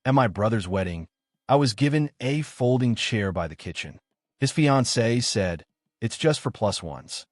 At my brother's wedding, I was given a folding chair by the kitchen. His fiancée said, "It's just for plus ones."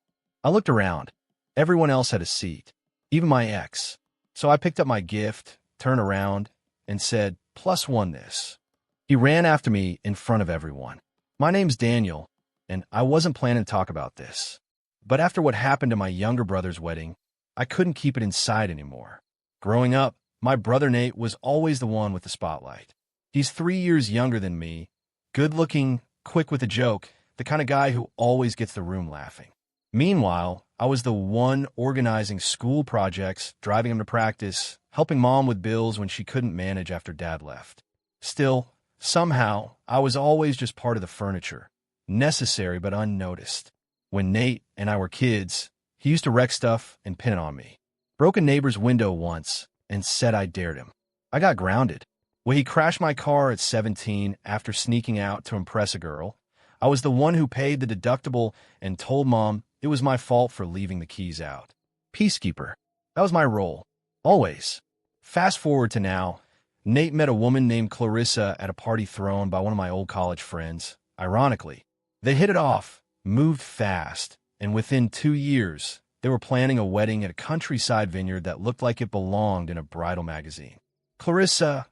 I looked around. Everyone else had a seat, even my ex. So I picked up my gift, turned around, and said, "Plus one this." He ran after me in front of everyone. "My name's Daniel, and I wasn't planning to talk about this. But after what happened to my younger brother's wedding, I couldn't keep it inside anymore." Growing up, my brother Nate was always the one with the spotlight. He's 3 years younger than me, good-looking, quick with a joke, the kind of guy who always gets the room laughing. Meanwhile, I was the one organizing school projects, driving him to practice, helping mom with bills when she couldn't manage after dad left. Still, somehow, I was always just part of the furniture, necessary but unnoticed. When Nate and I were kids, he used to wreck stuff and pin it on me. Broke a neighbor's window once and said I dared him. I got grounded. When he crashed my car at 17 after sneaking out to impress a girl, I was the one who paid the deductible and told mom it was my fault for leaving the keys out. Peacekeeper. That was my role. Always. Fast forward to now, Nate met a woman named Clarissa at a party thrown by one of my old college friends. Ironically, they hit it off, moved fast, and within 2 years, they were planning a wedding at a countryside vineyard that looked like it belonged in a bridal magazine. Clarissa,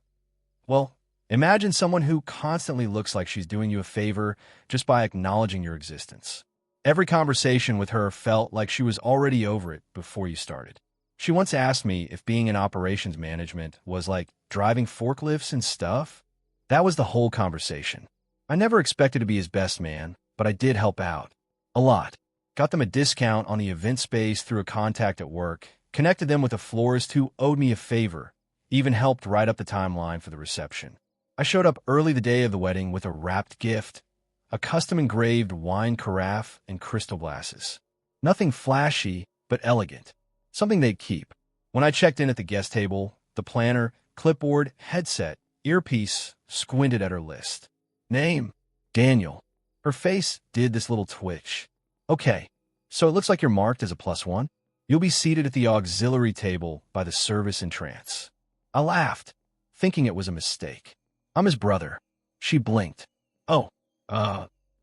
well, imagine someone who constantly looks like she's doing you a favor just by acknowledging your existence. Every conversation with her felt like she was already over it before you started. She once asked me if being in operations management was like driving forklifts and stuff. That was the whole conversation. I never expected to be his best man, but I did help out. A lot. Got them a discount on the event space through a contact at work, connected them with a florist who owed me a favor, even helped write up the timeline for the reception. I showed up early the day of the wedding with a wrapped gift, a custom-engraved wine carafe and crystal glasses. Nothing flashy, but elegant. Something they'd keep. When I checked in at the guest table, the planner, clipboard, headset, earpiece, squinted at her list. Name, Daniel. Her face did this little twitch. "Okay, so it looks like you're marked as a plus one. You'll be seated at the auxiliary table by the service entrance." I laughed, thinking it was a mistake. "I'm his brother." She blinked. "Oh,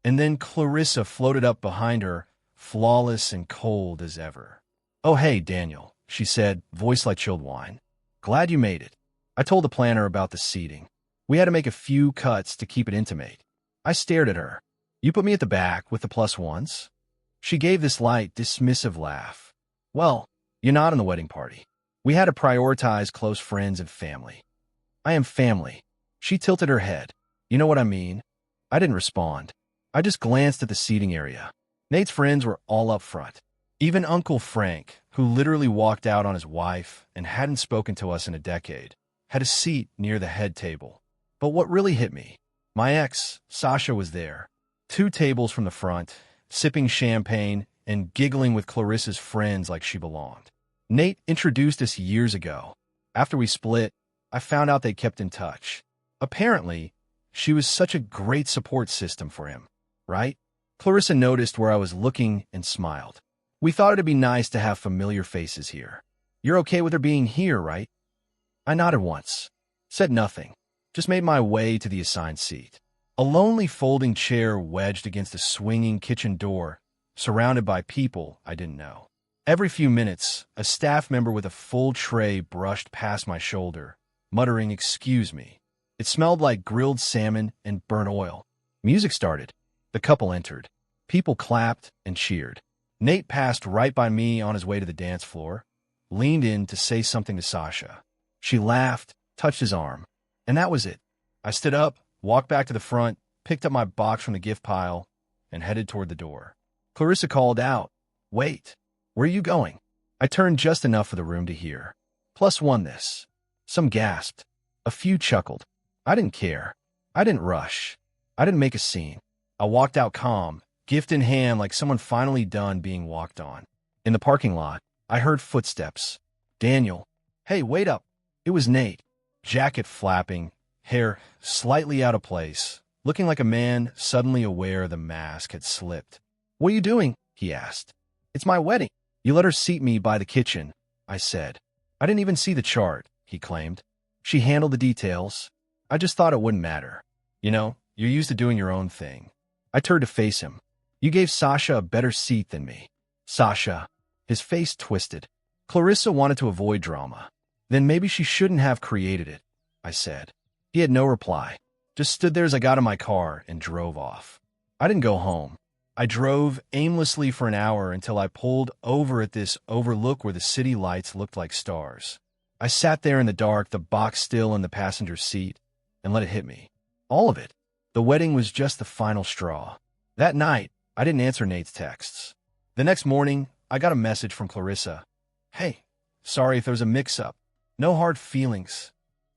and then Clarissa floated up behind her, flawless and cold as ever. "Oh, hey, Daniel," she said, voice like chilled wine. "Glad you made it." I told the planner about the seating. We had to make a few cuts to keep it intimate. I stared at her. "You put me at the back with the plus ones?" She gave this light, dismissive laugh. "Well, you're not in the wedding party. We had to prioritize close friends and family." "I am family." She tilted her head. "You know what I mean?" I didn't respond. I just glanced at the seating area. Nate's friends were all up front. Even Uncle Frank, who literally walked out on his wife and hadn't spoken to us in a decade, had a seat near the head table. But what really hit me, my ex, Sasha, was there. 2 tables from the front, sipping champagne and giggling with Clarissa's friends like she belonged. Nate introduced us years ago. After we split, I found out they kept in touch. Apparently, she was such a great support system for him, right? Clarissa noticed where I was looking and smiled. "We thought it'd be nice to have familiar faces here. You're okay with her being here, right?" I nodded once, said nothing, just made my way to the assigned seat. A lonely folding chair wedged against a swinging kitchen door, surrounded by people I didn't know. Every few minutes, a staff member with a full tray brushed past my shoulder, muttering, "Excuse me." It smelled like grilled salmon and burnt oil. Music started. The couple entered. People clapped and cheered. Nate passed right by me on his way to the dance floor, leaned in to say something to Sasha. She laughed, touched his arm, and that was it. I stood up, walked back to the front, picked up my box from the gift pile, and headed toward the door. Clarissa called out, "Wait, where are you going?" I turned just enough for the room to hear. "Plus one this." Some gasped. A few chuckled. I didn't care. I didn't rush. I didn't make a scene. I walked out calm, gift in hand like someone finally done being walked on. In the parking lot, I heard footsteps. "Daniel." "Hey, wait up." It was Nate, jacket flapping, hair slightly out of place, looking like a man suddenly aware the mask had slipped. "What are you doing?" he asked. "It's my wedding." "You let her seat me by the kitchen," I said. "I didn't even see the chart," he claimed. "She handled the details." I just thought it wouldn't matter. You know, you're used to doing your own thing. I turned to face him. You gave Sasha a better seat than me. Sasha. His face twisted. Clarissa wanted to avoid drama. Then maybe she shouldn't have created it, I said. He had no reply. Just stood there as I got in my car and drove off. I didn't go home. I drove aimlessly for an hour until I pulled over at this overlook where the city lights looked like stars. I sat there in the dark, the box still in the passenger seat, and let it hit me. All of it. The wedding was just the final straw. That night, I didn't answer Nate's texts. The next morning, I got a message from Clarissa. Hey, sorry if there was a mix-up. No hard feelings.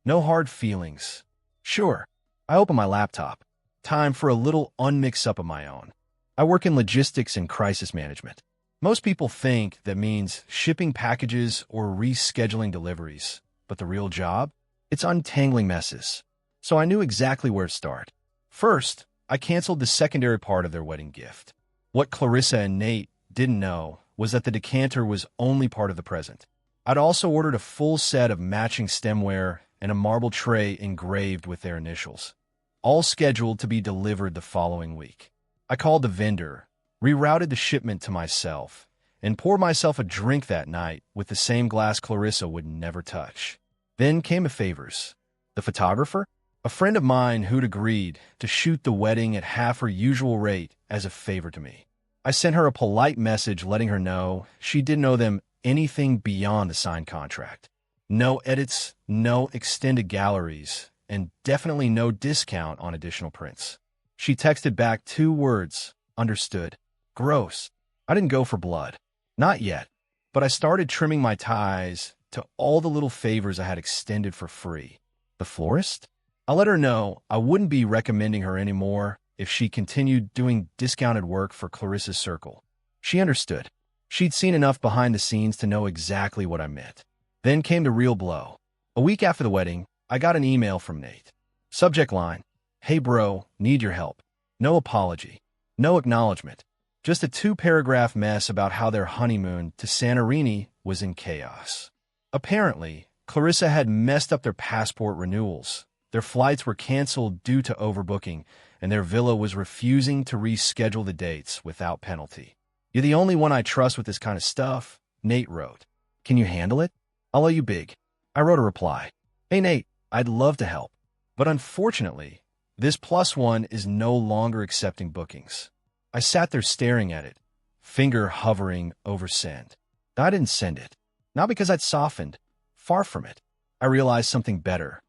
No hard feelings. Sure. I opened my laptop. Time for a little unmix-up of my own. I work in logistics and crisis management. Most people think that means shipping packages or rescheduling deliveries. But the real job? It's untangling messes. So I knew exactly where to start. First, I canceled the secondary part of their wedding gift. What Clarissa and Nate didn't know was that the decanter was only part of the present. I'd also ordered a full set of matching stemware and a marble tray engraved with their initials, all scheduled to be delivered the following week. I called the vendor, rerouted the shipment to myself, and poured myself a drink that night with the same glass Clarissa would never touch. Then came the favors. The photographer? A friend of mine who'd agreed to shoot the wedding at half her usual rate as a favor to me. I sent her a polite message letting her know she didn't owe them anything beyond the signed contract. No edits, no extended galleries, and definitely no discount on additional prints. She texted back 2 words, understood. Gross. I didn't go for blood. Not yet. But I started trimming my ties to all the little favors I had extended for free. The florist? I let her know I wouldn't be recommending her anymore if she continued doing discounted work for Clarissa's circle. She understood. She'd seen enough behind the scenes to know exactly what I meant. Then came the real blow. A week after the wedding, I got an email from Nate. Subject line, "Hey bro, need your help." No apology. No acknowledgement. Just a 2-paragraph mess about how their honeymoon to Santorini was in chaos. Apparently, Clarissa had messed up their passport renewals. Their flights were canceled due to overbooking, and their villa was refusing to reschedule the dates without penalty. "You're the only one I trust with this kind of stuff," Nate wrote. "Can you handle it? I'll owe you big." I wrote a reply. "Hey Nate, I'd love to help. But unfortunately, this +1 is no longer accepting bookings." I sat there staring at it, finger hovering over send. I didn't send it. Not because I'd softened. Far from it. I realized something better.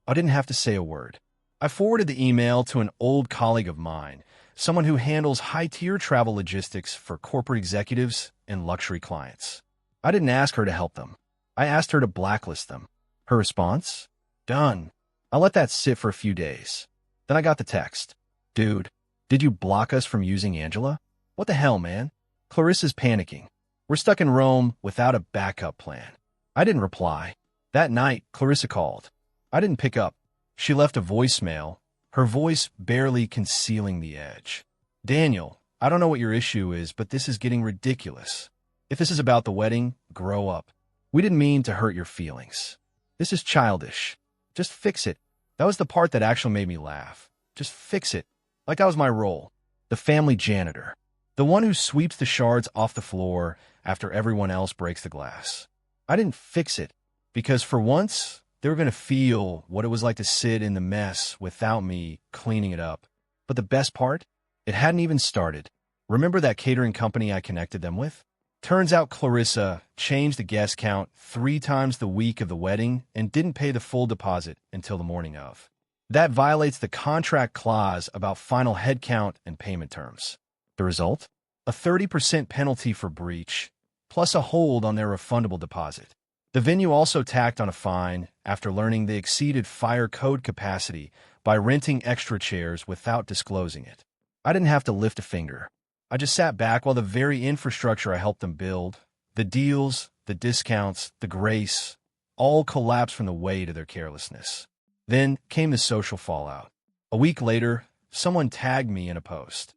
I didn't have to say a word. I forwarded the email to an old colleague of mine, someone who handles high-tier travel logistics for corporate executives and luxury clients. I didn't ask her to help them. I asked her to blacklist them. Her response? Done. I let that sit for a few days. Then I got the text. "Dude, did you block us from using Angela? What the hell, man? Clarissa's panicking. We're stuck in Rome without a backup plan." I didn't reply. That night, Clarissa called. I didn't pick up. She left a voicemail, her voice barely concealing the edge. "Daniel, I don't know what your issue is, but this is getting ridiculous. If this is about the wedding, grow up. We didn't mean to hurt your feelings. This is childish. Just fix it." That was the part that actually made me laugh. Just fix it. Like that was my role. The family janitor. The one who sweeps the shards off the floor after everyone else breaks the glass. I didn't fix it because for once, they were going to feel what it was like to sit in the mess without me cleaning it up. But the best part? It hadn't even started. Remember that catering company I connected them with? Turns out Clarissa changed the guest count 3 times the week of the wedding and didn't pay the full deposit until the morning of. That violates the contract clause about final head count and payment terms. The result? A 30% penalty for breach, plus a hold on their refundable deposit. The venue also tacked on a fine after learning they exceeded fire code capacity by renting extra chairs without disclosing it. I didn't have to lift a finger. I just sat back while the very infrastructure I helped them build, the deals, the discounts, the grace, all collapsed from the weight of their carelessness. Then came the social fallout. A week later, someone tagged me in a post.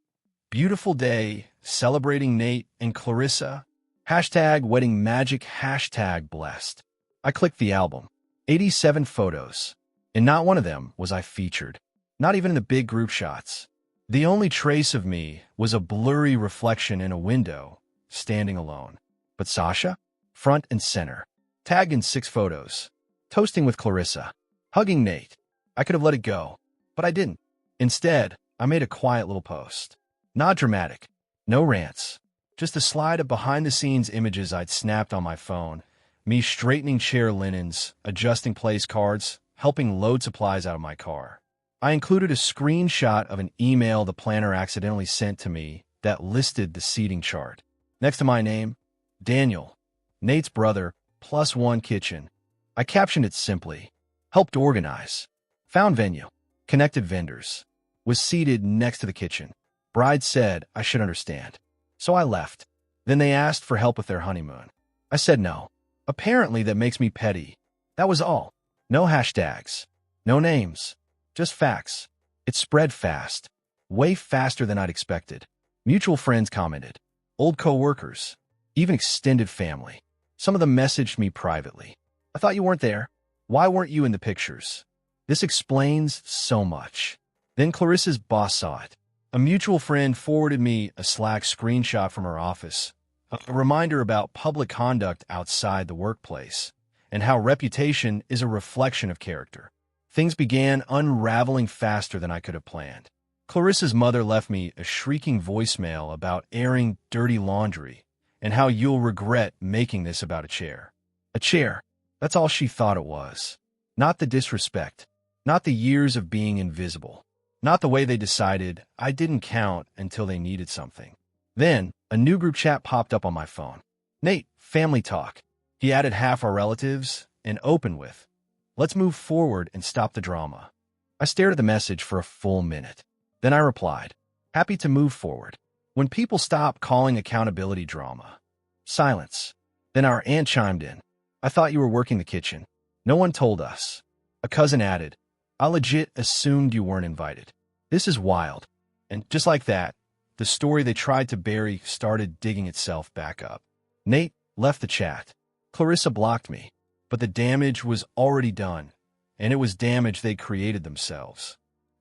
"Beautiful day, celebrating Nate and Clarissa. #wedding magic, #blessed." I clicked the album. 87 photos. In not one of them was I featured, not even in the big group shots. The only trace of me was a blurry reflection in a window, standing alone. But Sasha? Front and center. Tagged in 6 photos. Toasting with Clarissa. Hugging Nate. I could have let it go, but I didn't. Instead, I made a quiet little post. Not dramatic. No rants. Just a slide of behind-the-scenes images I'd snapped on my phone. Me straightening chair linens, adjusting place cards, helping load supplies out of my car. I included a screenshot of an email the planner accidentally sent to me that listed the seating chart. Next to my name, Daniel, Nate's brother, +1 kitchen. I captioned it simply, helped organize, found venue, connected vendors, was seated next to the kitchen. Bride said I should understand. So I left. Then they asked for help with their honeymoon. I said no. Apparently that makes me petty. That was all. No hashtags. No names. Just facts. It spread fast. Way faster than I'd expected. Mutual friends commented. Old co-workers. Even extended family. Some of them messaged me privately. I thought you weren't there. Why weren't you in the pictures? This explains so much. Then Clarissa's boss saw it. A mutual friend forwarded me a Slack screenshot from her office, a reminder about public conduct outside the workplace, and how reputation is a reflection of character. Things began unraveling faster than I could have planned. Clarissa's mother left me a shrieking voicemail about airing dirty laundry and how you'll regret making this about a chair. A chair. That's all she thought it was. Not the disrespect. Not the years of being invisible. Not the way they decided I didn't count until they needed something. Then, a new group chat popped up on my phone. Nate, family talk. He added half our relatives and opened with, let's move forward and stop the drama. I stared at the message for a full minute. Then I replied, happy to move forward. When people stop calling accountability drama. Silence. Then our aunt chimed in. I thought you were working the kitchen. No one told us. A cousin added, I legit assumed you weren't invited. This is wild. And just like that, the story they tried to bury started digging itself back up. Nate left the chat. Clarissa blocked me. But the damage was already done, and it was damage they created themselves.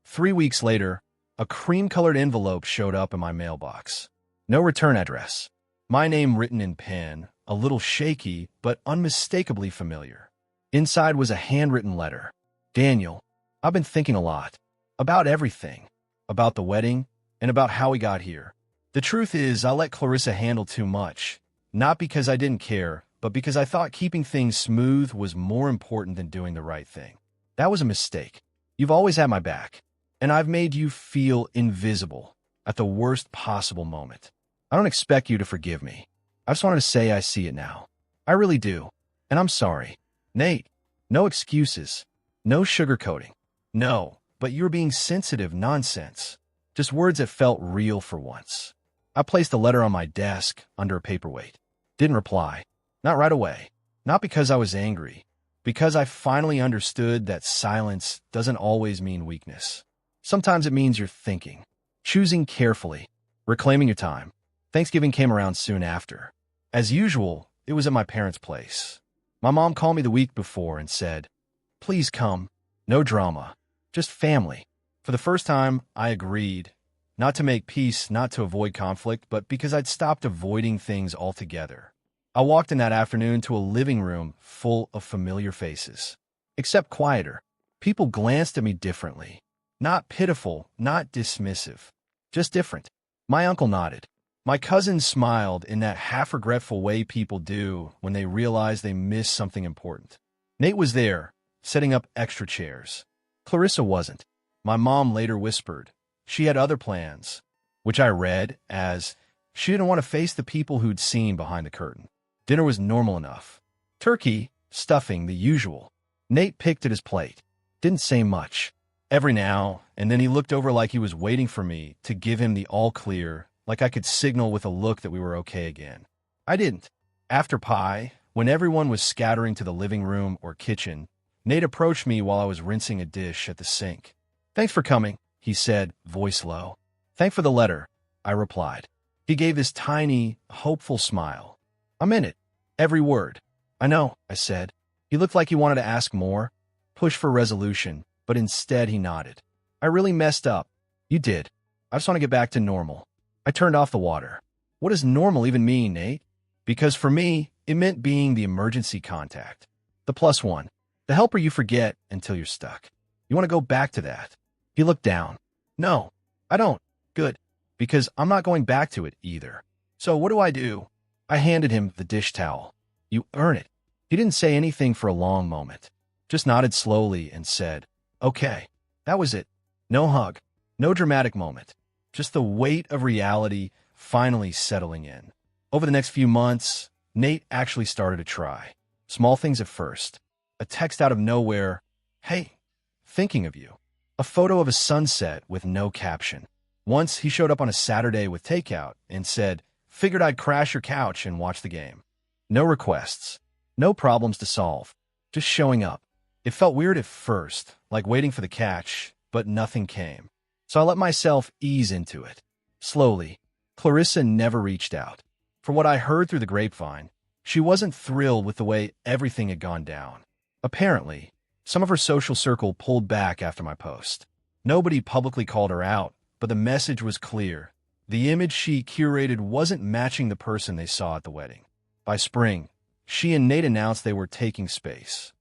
3 weeks later, a cream-colored envelope showed up in my mailbox. No return address. My name written in pen, a little shaky, but unmistakably familiar. Inside was a handwritten letter. Daniel, I've been thinking a lot. About everything. About the wedding, and about how we got here. The truth is, I let Clarissa handle too much. Not because I didn't care, but because I thought keeping things smooth was more important than doing the right thing. That was a mistake. You've always had my back, and I've made you feel invisible at the worst possible moment. I don't expect you to forgive me. I just wanted to say I see it now. I really do, and I'm sorry. Nate, no excuses, no sugarcoating. No, but you're being sensitive nonsense. Just words that felt real for once. I placed the letter on my desk under a paperweight. Didn't reply. Not right away. Not because I was angry. Because I finally understood that silence doesn't always mean weakness. Sometimes it means you're thinking, choosing carefully, reclaiming your time. Thanksgiving came around soon after. As usual, it was at my parents' place. My mom called me the week before and said, please come. No drama. Just family. For the first time, I agreed. Not to make peace, not to avoid conflict, but because I'd stopped avoiding things altogether. I walked in that afternoon to a living room full of familiar faces. Except quieter. People glanced at me differently. Not pitiful, not dismissive. Just different. My uncle nodded. My cousin smiled in that half-regretful way people do when they realize they missed something important. Nate was there, setting up extra chairs. Clarissa wasn't. My mom later whispered. She had other plans, which I read as she didn't want to face the people who'd seen behind the curtain. Dinner was normal enough. Turkey, stuffing, the usual. Nate picked at his plate. Didn't say much. Every now and then he looked over like he was waiting for me to give him the all-clear, like I could signal with a look that we were okay again. I didn't. After pie, when everyone was scattering to the living room or kitchen, Nate approached me while I was rinsing a dish at the sink. Thanks for coming, he said, voice low. Thanks for the letter, I replied. He gave this tiny, hopeful smile. I'm in it. Every word. I know, I said. He looked like he wanted to ask more. pushed for resolution, but instead he nodded. I really messed up. You did. I just want to get back to normal. I turned off the water. What does normal even mean, Nate? Because for me, it meant being the emergency contact. The +1. The helper you forget until you're stuck. You want to go back to that. He looked down. No, I don't. Good. Because I'm not going back to it either. So what do I do? I handed him the dish towel. You earn it. He didn't say anything for a long moment. Just nodded slowly and said, okay. That was it. No hug. No dramatic moment. Just the weight of reality finally settling in. Over the next few months, Nate actually started to try. Small things at first. A text out of nowhere. Hey, thinking of you. A photo of a sunset with no caption. Once he showed up on a Saturday with takeout and said, figured I'd crash your couch and watch the game. No requests. No problems to solve. Just showing up. It felt weird at first, like waiting for the catch, but nothing came. So I let myself ease into it. Slowly. Clarissa never reached out. From what I heard through the grapevine, she wasn't thrilled with the way everything had gone down. Apparently, some of her social circle pulled back after my post. Nobody publicly called her out, but the message was clear. The image she curated wasn't matching the person they saw at the wedding. By spring, she and Nate announced they were taking space.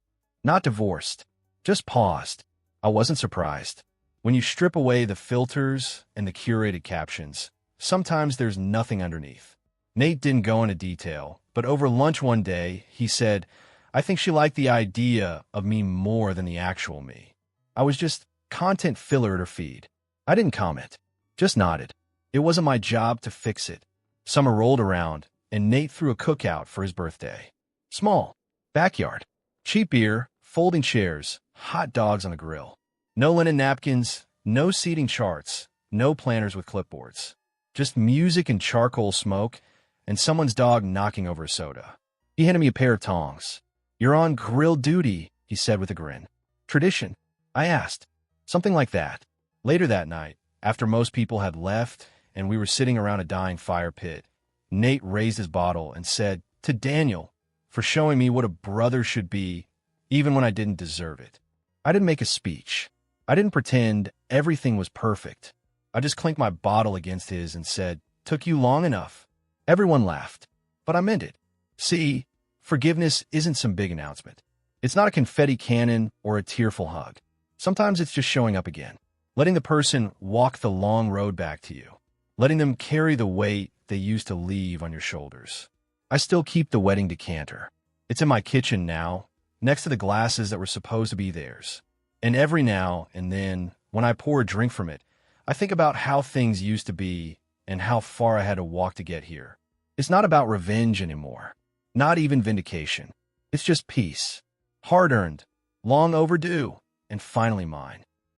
Not divorced, just paused. I wasn't surprised. When you strip away the filters and the curated captions, sometimes there's nothing underneath. Nate didn't go into detail, but over lunch one day, he said, I think she liked the idea of me more than the actual me. I was just content filler at her feed. I didn't comment, just nodded. It wasn't my job to fix it. Summer rolled around, and Nate threw a cookout for his birthday. Small. Backyard. Cheap beer, folding chairs, hot dogs on a grill. No linen napkins, no seating charts, no planners with clipboards. Just music and charcoal smoke, and someone's dog knocking over a soda. He handed me a pair of tongs. You're on grill duty, he said with a grin. Tradition? I asked. Something like that. Later that night, after most people had left and we were sitting around a dying fire pit, Nate raised his bottle and said, to Daniel, for showing me what a brother should be, even when I didn't deserve it. I didn't make a speech. I didn't pretend everything was perfect. I just clinked my bottle against his and said, took you long enough. Everyone laughed, but I meant it. See, forgiveness isn't some big announcement. It's not a confetti cannon or a tearful hug. Sometimes it's just showing up again, letting the person walk the long road back to you, letting them carry the weight they used to leave on your shoulders. I still keep the wedding decanter. It's in my kitchen now, next to the glasses that were supposed to be theirs. And every now and then, when I pour a drink from it, I think about how things used to be and how far I had to walk to get here. It's not about revenge anymore. Not even vindication. It's just peace. Hard-earned, long overdue, and finally mine.